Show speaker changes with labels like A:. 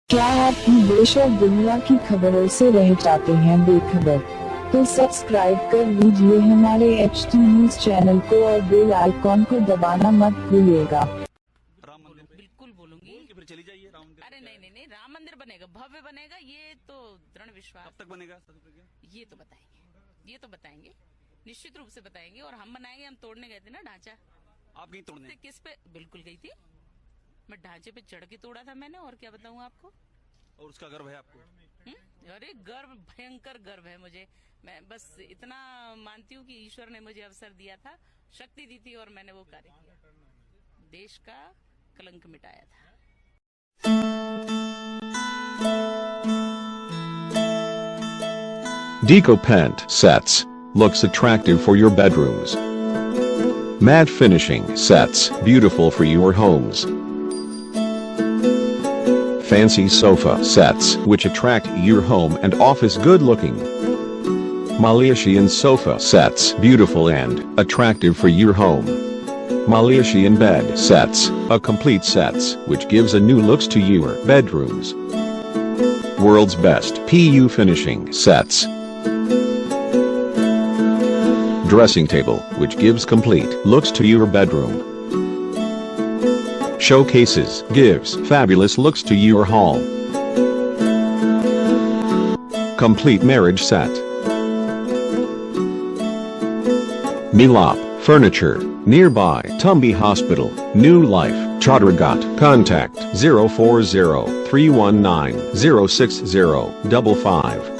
A: क्या आप भी देश और दुनिया की खबरों से रह जाते हैं बेखबर? तो सब्सक्राइब कर लीजिए हमारे HT न्यूज चैनल को और बेल आइकॉन को दबाना मत भूलिएगा।
B: राम मंदिर
C: बिल्कुल बोलूंगी।
B: फिर चली जाइए राम मंदिर।
C: अरे नहीं नहीं नहीं, राम मंदिर बनेगा, भव्य बनेगा, ये तो दृढ़ विश्वास।
B: कब तक बनेगा प्रज्ञा?
C: ये तो बताएंगे, निश्चित रूप से बताएंगे। और हम बनाएंगे, हम तोड़ने गए थे ना ढांचा।
B: आप कहीं तोड़ने?
C: किस पे? बिल्कुल गई थी मैं, ढांचे पे चढ़ के तोड़ा था मैंने। और क्या बताऊं आपको?
B: और उसका गर्व है आपको?
C: अरे गर्व, भयंकर गर्व है मुझे। मैं बस इतना मानती हूँ कि ईश्वर ने मुझे अवसर दिया था, शक्ति दी थी और मैंने वो कार्य किया, देश का कलंक मिटाया था।
D: Deco Paint Sets looks attractive for your bedrooms. Matte finishing sets beautiful for your homes. Fancy sofa sets which attract your home and office good looking. Malaysian sofa sets beautiful and attractive for your home. Malaysian bed sets, a complete sets which gives a new looks to your bedrooms. World's best PU finishing sets. Dressing table which gives complete looks to your bedroom. Showcases gives fabulous looks to your hall. Complete marriage set. Milap Furniture, nearby Tumby Hospital, New Life, Chhatraghat. Contact 040 319 06055.